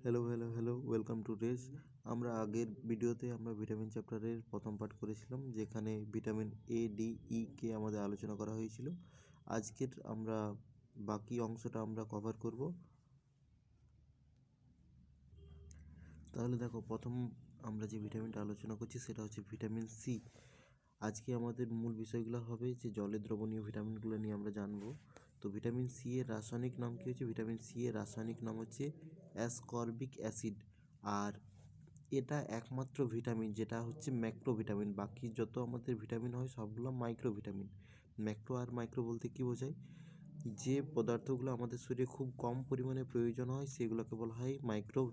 Hello welcome to race. আমরা আগের ভিডিওতে আমরা ভিটামিন চ্যাপ্টারের প্রথম পার্ট করেছিলাম, যেখানে ভিটামিন A, D, E কে আমাদের আলোচনা করা হয়েছিল। আজকের আমরা বাকি অংশটা আমরা কভার করব। তাহলে দেখো, প্রথম আমরা যে ভিটামিনটা আলোচনা করছি সেটা হচ্ছে ভিটামিন সি। আজকে আমাদের মূল বিষয়গুলো হবে যে জলে দ্রবণীয় ভিটামিনগুলো নিয়ে আমরা জানবো। তো ভিটামিন সি এর রাসায়নিক নাম কী হচ্ছে? ভিটামিন সি এর রাসায়নিক নাম হচ্ছে অ্যাসকর্বিক অ্যাসিড। আর এটা একমাত্র ভিটামিন যেটা হচ্ছে ম্যাক্রো ভিটামিন। বাকি যত আমাদের ভিটামিন হয় সবগুলো মাইক্রো ভিটামিন। ম্যাক্রো আর মাইক্রো বলতে কী বোঝায়? যে পদার্থগুলো আমাদের শরীরে খুব কম পরিমাণে প্রয়োজন হয় সেগুলোকে বলা হয় মাইক্রো,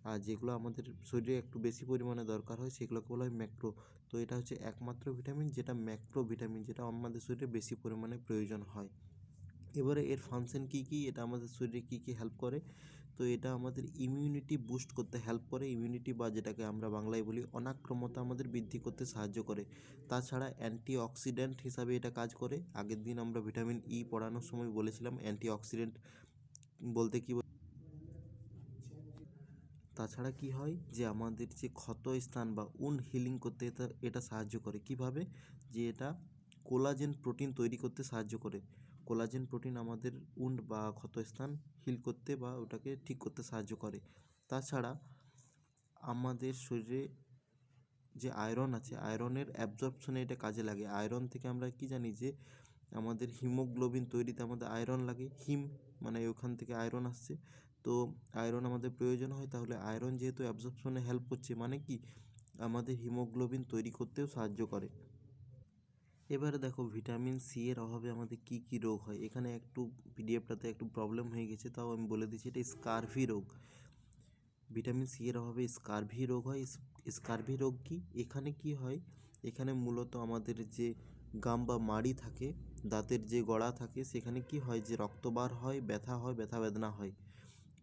আর যেগুলো আমাদের শরীরে একটু বেশি পরিমাণে দরকার হয় সেগুলোকে বলা হয় ম্যাক্রো। তো এটা হচ্ছে একমাত্র ভিটামিন যেটা ম্যাক্রো ভিটামিন, যেটা আমাদের শরীরে বেশি পরিমাণে প্রয়োজন হয়। এবারে এর ফাংশন কী কী, এটা আমাদের শরীরে কী কী হেল্প করে? তো এটা আমাদের ইমিউনিটি বুস্ট করতে হেল্প করে। ইমিউনিটি বা যেটাকে আমরা বাংলায় বলি অনাক্রম্যতা আমাদের বৃদ্ধি করতে সাহায্য করে। তাছাড়া অ্যান্টিঅক্সিডেন্ট হিসাবে এটা কাজ করে। আগের দিন আমরা ভিটামিন ই পড়ানোর সময় বলেছিলাম অ্যান্টিঅক্সিডেন্ট বলতে কী। তাছাড়া কি হয় যে আমাদের যে ক্ষত স্থান বা উন্ড হিলিং করতে এটা সাহায্য করে। কিভাবে? যে এটা কোলাজেন প্রোটিন তৈরি করতে সাহায্য করে। কোলাজেন প্রোটিন আমাদের উন্ড বা ক্ষতস্থান হিল করতে বা ওটাকে ঠিক করতে সাহায্য করে। তাছাড়া আমাদের শরীরে যে আয়রন আছে, আয়রনের অ্যাবজর্পশনে এটা কাজে লাগে। আয়রন থেকে আমরা কি জানি যে আমাদের হিমোগ্লোবিন তৈরিতে আমাদের আয়রন লাগে। হিম মানে ওখান থেকে আয়রন আসছে। তো আয়রন আমাদের প্রয়োজন হয়, তাহলে আয়রন যেহেতু অ্যাবজর্পশনে হেল্প করছে মানে কি আমাদের হিমোগ্লোবিন তৈরি করতেও সাহায্য করে। এবারে দেখো, ভিটামিন সি এর অভাবে আমাদের কি কি রোগ হয়। এখানে একটু পিডিএফটাতে একটু প্রবলেম হয়ে গেছে, তাও আমি বলে দিচ্ছি, এটা স্কারভি রোগ। ভিটামিন সি এর অভাবে স্কারভি রোগ হয়। স্কারভি রোগ কি? এখানে কি হয়, এখানে মূলত আমাদের যে গাম বা মাড়ি থাকে, দাঁতের যে গোড়া থাকে, সেখানে কি হয় যে রক্তবার হয়, ব্যথা হয়, ব্যথা বেদনা হয়।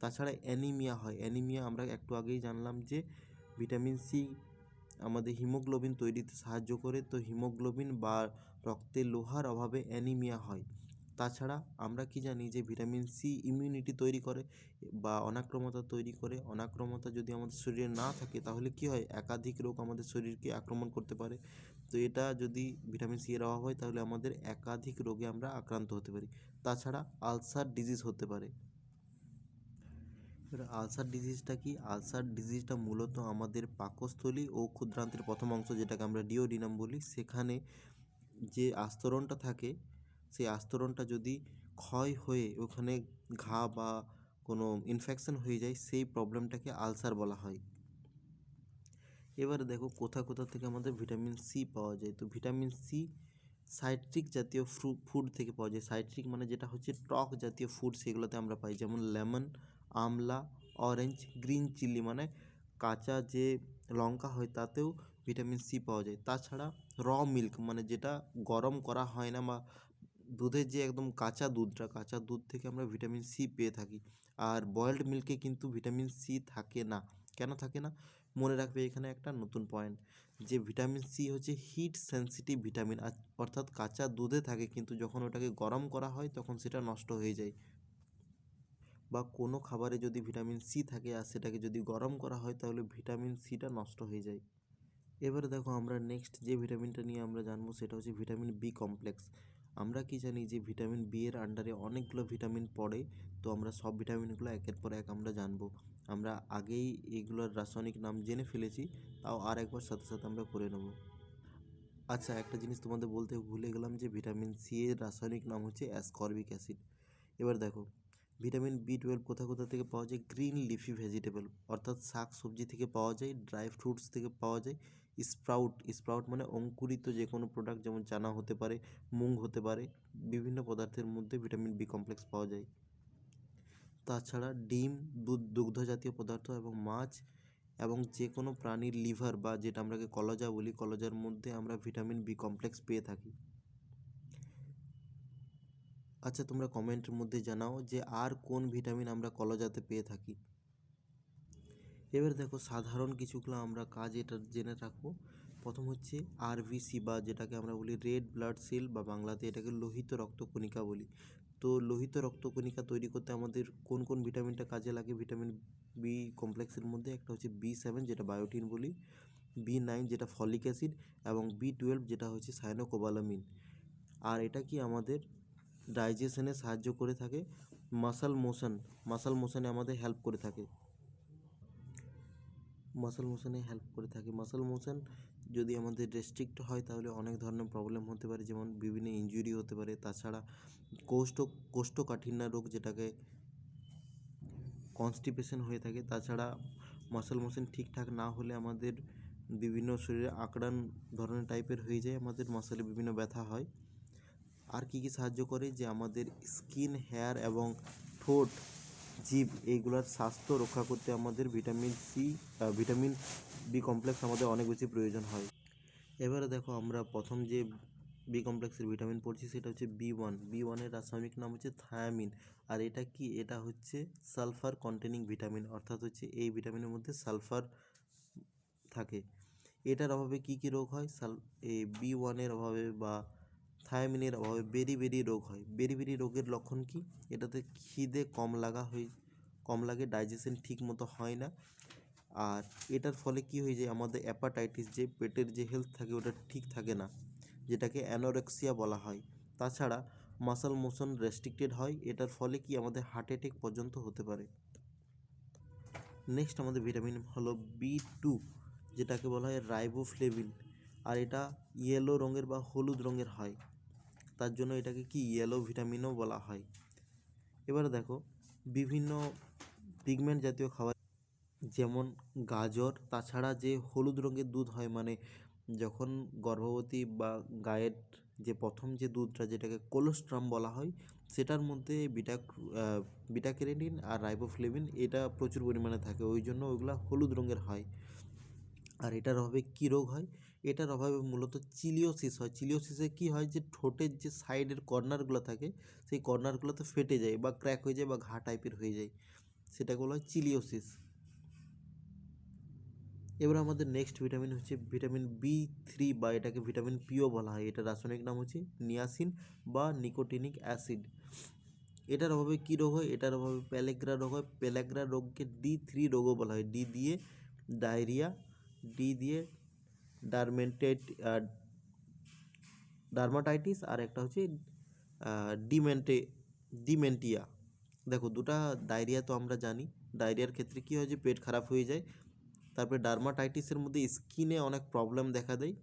তাছাড়া অ্যানিমিয়া হয়। অ্যানিমিয়া আমরা একটু আগেই জানলাম যে ভিটামিন সি আমাদের হিমোগ্লোবিন তৈরিতে সাহায্য করে। তো হিমোগ্লোবিন বা রক্তে লোহার অভাবে অ্যানিমিয়া হয়। তাছাড়া আমরা কি জানি যে ভিটামিন সি ইমিউনিটি তৈরি করে বা অনাক্রম্যতা তৈরি করে। অনাক্রম্যতা যদি আমাদের শরীরে না থাকে তাহলে কি হয়, একাধিক রোগ আমাদের শরীরকে আক্রমণ করতে পারে। তো এটা যদি ভিটামিন সি এর অভাব হয় তাহলে আমাদের একাধিক রোগে আমরা আক্রান্ত হতে পারি। তাছাড়া আলসার ডিজিজ হতে পারে। এবার আলসার ডিজিজটা কি? আলসার ডিজিজটা মূলত আমাদের পাকস্থলী ও ক্ষুদ্রান্তের প্রথম অংশ, যেটাকে আমরা ডিওডিনাম বলি, সেখানে যে আস্তরণটা থাকে সেই আস্তরণটা যদি ক্ষয় হয়ে ওখানে ঘা বা কোনো ইনফেকশন হয়ে যায়, সেই প্রবলেমটাকে আলসার বলা হয়। এবারে দেখো কোথা কোথা থেকে আমাদের ভিটামিন সি পাওয়া যায়। তো ভিটামিন সি সাইট্রিক জাতীয় ফুড থেকে পাওয়া যায়। সাইট্রিক মানে যেটা হচ্ছে টক জাতীয় ফুড, সেগুলোতে আমরা পাই, যেমন লেমন, আমলা, অরেঞ্জ, গ্রিন চিলি মানে কাঁচা যে লঙ্কা হয় তাতেও ভিটামিন সি পাওয়া যায়। তাছাড়া র মিল্ক মানে যেটা গরম করা হয় না, বা দুধের যে একদম কাঁচা দুধটা, কাঁচা দুধ থেকে আমরা ভিটামিন সি পেয়ে থাকি। আর বয়েলড মিল্কে কিন্তু ভিটামিন সি থাকে না। কেন থাকে না? মনে রাখবে এখানে একটা নতুন পয়েন্ট, যে ভিটামিন সি হচ্ছে হিট সেন্সিটিভ ভিটামিন, অর্থাৎ কাঁচা দুধে থাকে কিন্তু যখন ওটাকে গরম করা হয় তখন সেটা নষ্ট হয়ে যায়। বা কোনো খাবারে যদি ভিটামিন সি থাকে আর সেটাকে যদি গরম করা হয় তাহলে ভিটামিন সিটা নষ্ট হয়ে যায়। এবারে দেখো, আমরা নেক্সট যে ভিটামিনটা নিয়ে আমরা জানবো সেটা হচ্ছে ভিটামিন বি কমপ্লেক্স। আমরা কি জানি যে ভিটামিন বি এর আন্ডারে অনেকগুলো ভিটামিন পড়ে। তো আমরা সব ভিটামিনগুলো একের পর এক আমরা জানবো। আমরা আগেই এইগুলোর রাসায়নিক নাম জেনে ফেলেছি, তাও আর একবার সাথে সাথে আমরা করে নেব। আচ্ছা, একটা জিনিস তোমাদের বলতে ভুলে গেলাম যে ভিটামিন সি এর রাসায়নিক নাম হচ্ছে অ্যাসকর্বিক অ্যাসিড। এবার দেখো, ভিটামিন বি 12 কোথা কোথা থেকে পাওয়া যায়? গ্রিন লিফি ভেজিটেবল অর্থাৎ শাক সবজি থেকে পাওয়া যায়, ড্রাই ফ্রুটস থেকে পাওয়া যায়, স্প্রাউট মানে অঙ্কুরিত যে কোনো প্রোডাক্ট, যেমন চানা হতে পারে, মুগ হতে পারে, বিভিন্ন পদার্থের মধ্যে ভিটামিন বি কমপ্লেক্স পাওয়া যায়। তাছাড়া ডিম, দুগ্ধ জাতীয় পদার্থ এবং মাছ এবং যে কোনো প্রাণীর লিভার বা যেটা আমরাকে কলজা বলি, কলজার মধ্যে আমরা ভিটামিন বি কমপ্লেক্স পেয়ে থাকি। আচ্ছা, তোমরা কমেন্টের মধ্যে জানাও যে আর কোন ভিটামিন আমরা কলজাতে পেয়ে থাকি। এবার দেখো, সাধারণ কিছুগুলো আমরা কাজ এটা জেনে রাখবো। প্রথম হচ্ছে আরবিসি বা যেটাকে আমরা বলি রেড ব্লাড সেল, বা বাংলাতে এটাকে লোহিত রক্তকণিকা বলি। তো লোহিত রক্তকণিকা তৈরি করতে আমাদের কোন কোন ভিটামিনটা কাজে লাগে? ভিটামিন বি কমপ্লেক্সের মধ্যে একটা হচ্ছে B7 যেটা বায়োটিন বলি, B9 যেটা ফলিক অ্যাসিড এবং B12 যেটা হচ্ছে সায়ানোকোবালামিন। আর এটা কি আমাদের ডাইজেশনে সাহায্য করে থাকে, মাসাল মোশনে আমাদের হেল্প করে থাকে। মাসাল মোশন যদি আমাদের রেস্ট্রিক্ট হয় তাহলে অনেক ধরনের প্রবলেম হতে পারে, যেমন বিভিন্ন ইনজুরি হতে পারে। তাছাড়া কোষ্ঠকাঠিন্য রোগ যেটাকে কনস্টিপেশন হয়ে থাকে। তাছাড়া মাসল মোশন ঠিকঠাক না হলে আমাদের বিভিন্ন শরীরে আঁকড়ান ধরনের টাইপের হয়ে যায়, আমাদের মাসলে বিভিন্ন ব্যথা হয়। আর কি সাহায্য করে? যে আমাদের স্কিন, হেয়ার এবং ঠোঁট, জিভ এইগুলোর স্বাস্থ্য রক্ষা করতে আমাদের ভিটামিন বি কমপ্লেক্স আমাদের অনেক বেশি প্রয়োজন হয়। এবারে দেখো, আমরা প্রথম যে বি কমপ্লেক্সের ভিটামিন পড়ছি সেটা হচ্ছে B1 এর রাসায়নিক নাম হচ্ছে থায়ামিন। আর এটা কি? এটা হচ্ছে সালফার কন্টেনিং ভিটামিন, অর্থাৎ হচ্ছে এই ভিটামিনের মধ্যে সালফার থাকে। এটার অভাবে কি কি রোগ হয়? এই B1-এর অভাবে বা থায়ামিনের অভাবে বেরি রোগ হয়। বেরি রোগের লক্ষণ কি? এটাতে খিদে কম লাগে, ডাইজেশন ঠিক মতো হয় না। আর এটার ফলে কি হয়ে যায়? আমাদের অ্যাপাটাইটিস, যে পেটের যে হেলথ থাকে ওটা ঠিক থাকে না, যেটাকে অ্যানোরেক্সিয়া বলা হয়। তাছাড়া মাসল মোশন রেস্ট্রিক্টেড হয়, এটার ফলে কি আমাদের হার্ট অ্যাটাক পর্যন্ত হতে পারে। নেক্সট আমাদের ভিটামিন হলো B2, যেটাকে বলা হয় রাইবোফ্লেভিন। আর এটা ইয়েলো রঙের বা হলুদ রঙের হয়, তার জন্য এটাকে কি ইয়েলো ভিটামিনও বলা হয়। এবারে দেখো, বিভিন্ন পিগমেন্ট জাতীয় খাবার যেমন গাজর, তাছাড়া যে হলুদ রঙের দুধ হয়, মানে যখন গর্ভবতী বা গায়ের যে প্রথম যে দুধটা যেটাকে কোলোস্ট্রাম বলা হয়, সেটার মধ্যে বিটা ক্যারোটিন আর রাইবোফ্লেভিন এটা প্রচুর পরিমাণে থাকে, ওই জন্য ওইগুলা হলুদ রঙের হয়। আর এটার অভাবে কী রোগ হয়? এটার অভাবে মূলত চিলিওসিস হয়। চিলিওসিসে কী হয়? যে ঠোঁটের যে সাইডের কর্নারগুলো থাকে সেই কর্নারগুলোতে ফেটে যায় বা ক্র্যাক হয়ে যায় বা ঘা টাইপের হয়ে যায়, সেটাকে বলা হয় চিলিওসিস। এবার আমাদের নেক্সট ভিটামিন হচ্ছে ভিটামিন B3, বা এটাকে ভিটামিন পিও বলা হয়। এটার রাসায়নিক নাম হচ্ছে নিয়াসিন বা নিকোটিনিক অ্যাসিড। এটার অভাবে কী রোগ হয়? এটার অভাবে প্যালেগ্রা রোগ হয়। প্যালেগ্রা রোগকে D3 রোগও বলা হয়। ডি দিয়ে ডায়রিয়া, ডি দিয়ে ডার্মাটাইটিস, আর একটা হচ্ছে ডিমেন্টিয়া। দেখো, দুটা ডায়রিয়া তো আমরা জানি, ডায়রিয়ার ক্ষেত্রে কী হয়? যে পেট খারাপ হয়ে যায়। তারপরে ডার্মাটাইটিসের মধ্যে স্কিনে অনেক প্রবলেম দেখা দেয়,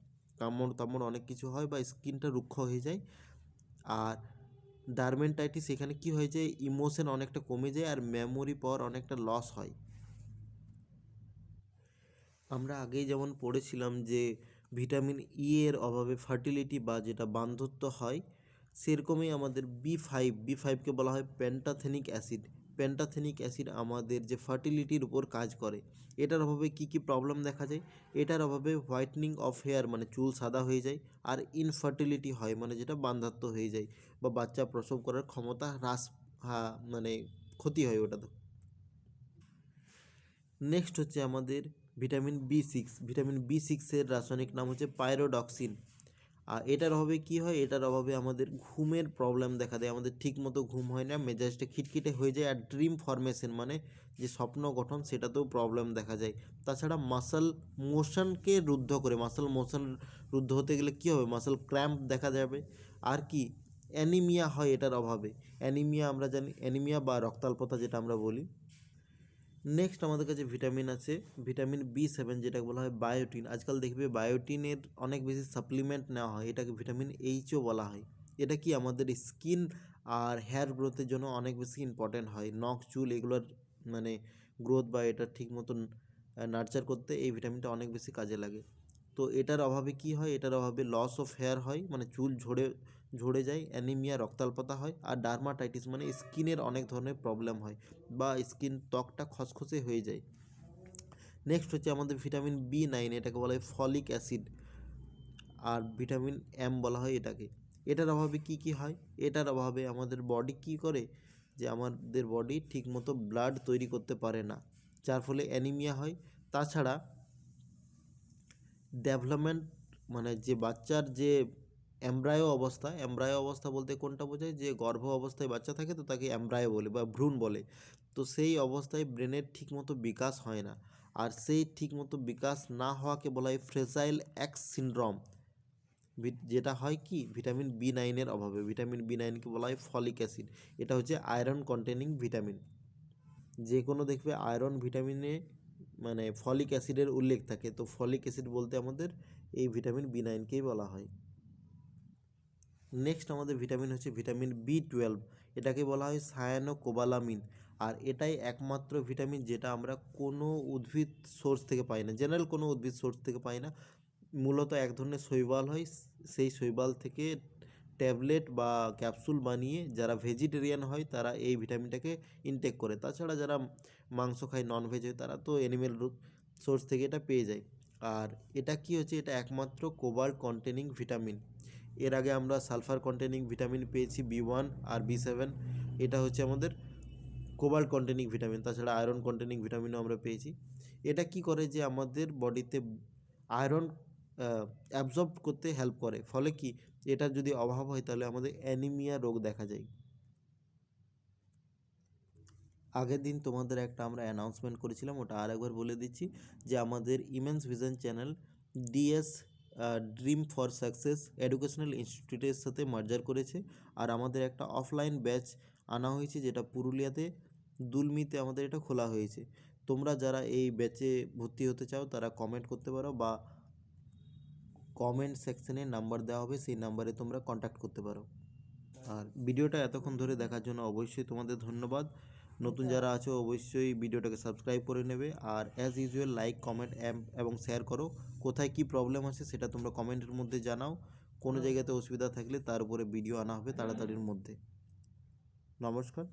কামড় অনেক কিছু হয় বা স্কিনটা রুক্ষ হয়ে যায়। আর ডার্মেন্টাইটিস, এখানে কি হয়ে যায়? ইমোশন অনেকটা কমে যায় আর মেমোরি পাওয়ার অনেকটা লস হয়। আমরা আগেই যেমন পড়েছিলাম যে ভিটামিন এর অভাবে ফার্টিলিটি বা যেটা বান্ধত্ব হয়, সেরকমই আমাদের বি ফাইভকে বলা হয় প্যান্টাথেনিক অ্যাসিড। প্যান্টাথেনিক অ্যাসিড আমাদের যে ফার্টিলিটির উপর কাজ করে। এটার অভাবে কি কি প্রবলেম দেখা যায়? এটার অভাবে হোয়াইটনিং অফ হেয়ার, মানে চুল সাদা হয়ে যায়। আর ইনফার্টিলিটি হয়, মানে যেটা বান্ধাত্ব হয়ে যায় বা বাচ্চা প্রসব করার ক্ষমতা মানে ক্ষতি হয় ওটা তো। নেক্সট হচ্ছে আমাদের ভিটামিন B6 এর রাসায়নিক নাম হচ্ছে পাইরোডক্সিন। আর এটার অভাবে কি হয়? এটার অভাবে আমাদের ঘুমের প্রবলেম দেখা দেয়, আমাদের ঠিকমতো ঘুম হয় না, মেজাজটা খিটখিটে হয়ে যায়। আর ড্রিম ফরমেশন, মানে যে স্বপ্ন গঠন, সেটাতেও প্রবলেম দেখা যায়। তাছাড়া মাসল মোশন রুদ্ধ হতে গেলে কী হবে? মাসল ক্র্যাম্প দেখা যাবে। আর কি? অ্যানিমিয়া হয় এটার অভাবে। আমরা জানি অ্যানিমিয়া বা রক্তাল্পতা যেটা আমরা বলি। নেক্সট আমাদের কাছে ভিটামিন আছে ভিটামিন B7, যেটাকে বলা হয় বায়োটিন। আজকাল দেখবে বায়োটিনের অনেক বেশি সাপ্লিমেন্ট নেওয়া হয়, এটাকে ভিটামিন Hও বলা হয়। এটা কি আমাদের স্কিন আর হেয়ার গ্রোথের জন্য অনেক বেশি ইম্পর্ট্যান্ট হয়। নখ, চুল এগুলোর মানে গ্রোথ বা এটা ঠিক মতন নার্চার করতে এই ভিটামিনটা অনেক বেশি কাজে লাগে। তো এটার অভাবে কি হয়? এটার অভাবে লস অফ হেয়ার হয়, মানে চুল ঝরে যায়, অ্যানিমিয়া রক্তাল্পতা হয়, আর ডার্মাটাইটিস মানে স্কিনের অনেক ধরনের প্রবলেম হয় বা ত্বকটা খসখসে হয়ে যায়। নেক্সট হচ্ছে আমাদের ভিটামিন B9, এটাকে বলা হয় ফলিক অ্যাসিড। আর ভিটামিন M বলা হয় এটাকে। এটার অভাবে কি কি হয়? এটার অভাবে আমাদের বডি কি করে? যে আমাদের বডি ঠিকমতো ব্লাড তৈরি করতে পারে না, যার ফলে অ্যানিমিয়া হয়। তাছাড়া ডেভেলপমেন্ট, মানে যে বাচ্চার যে এমব্রায়ো অবস্থা বলতে কোনটা বোঝায়, যে গর্ভ অবস্থায় বাচ্চা থাকে তো তাকে এমব্রায়ো বলে বা ভ্রূণ বলে। তো সেই অবস্থায় ব্রেনের ঠিকমতো বিকাশ হয় না, আর সেই ঠিকমতো বিকাশ না হওয়াকে বলা হয় ফ্রেজাইল এক্স সিনড্রোম। যেটা হয় কি ভিটামিন বি9-এর অভাবে। ভিটামিন বি9কে বলা হয় ফলিক অ্যাসিড। এটা হচ্ছে আয়রন কন্টেনিং ভিটামিন। যে কোনো দেখবে আয়রন ভিটামিনে মানে ফলিক অ্যাসিডের উল্লেখ থাকে, তো ফলিক অ্যাসিড বলতে আমাদের এই ভিটামিন বি9কেই বলা হয়। নেক্সট আমাদের ভিটামিন হচ্ছে ভিটামিন বি12। এটাকে বলা হয় সায়ানোকোবালামিন। আর এটাই একমাত্র ভিটামিন যেটা আমরা কোনো উদ্ভিদ সোর্স থেকে পাই না, জেনারেল কোনো উদ্ভিদ সোর্স থেকে পাই না। মূলত এক ধরনের শৈবাল হয়, সেই শৈবাল থেকে ট্যাবলেট বা ক্যাপসুল বানিয়ে যারা ভেজিটেরিয়ান হয় তারা এই ভিটামিনটাকে ইনটেক করে। তাছাড়া যারা মাংস খায়, ননভেজ হয়, তারা তো অ্যানিমেল সোর্স থেকে এটা পেয়ে যায়। আর এটা কি হচ্ছে, এটা একমাত্র কোবাল্ট কন্টেনিং ভিটামিন। এর আগে আমরা সালফার কন্টেনিং ভিটামিন পেয়েছি বি1 আর বি7, এটা হচ্ছে আমাদের কোবাল্ট কন্টেনিং ভিটামিন। তাছাড়া আয়রন কন্টেনিং ভিটামিনও আমরা পেয়েছি। এটা কি করে যে আমাদের বডিতে আয়রন অ্যাবজর্ব করতে হেল্প করে, ফলে কি এটার যদি অভাব হয় তাহলে আমাদের অ্যানিমিয়া রোগ দেখা যায়। আগের দিন তোমাদের একটা আমরা অ্যানাউন্সমেন্ট করেছিলাম, ওটা আরেকবার বলে দিচ্ছি, যে আমাদের immense vision channel DS dream for success educational ইনস্টিটিউটের সাথে মার্জার করেছে। আর আমাদের একটা অফলাইন ব্যাচ আনা হয়েছে, যেটা পুরুলিয়াতে দুলমিতে আমাদের এটা খোলা হয়েছে। তোমরা যারা এই ব্যাচে ভর্তি হতে চাও তারা কমেন্ট করতে পারো, বা কমেন্ট সেকশনে নাম্বার দেওয়া হবে, সেই নাম্বারে তোমরা কন্ট্যাক্ট করতে পারো। আর ভিডিওটা এতক্ষণ ধরে দেখার জন্য অবশ্যই তোমাদের ধন্যবাদ। নতুন যারা আছো অবশ্যই ভিডিওটাকে সাবস্ক্রাইব করে নেবে, আর অ্যাজ ইউজুয়াল লাইক, কমেন্ট এবং শেয়ার করো। কোথায় কি প্রবলেম আছে সেটা তোমরা কমেন্টের মধ্যে জানাও। কোনো জায়গাতে অসুবিধা থাকলে তার উপরে ভিডিও আনা হবে তাড়াতাড়ির মধ্যে। নমস্কার।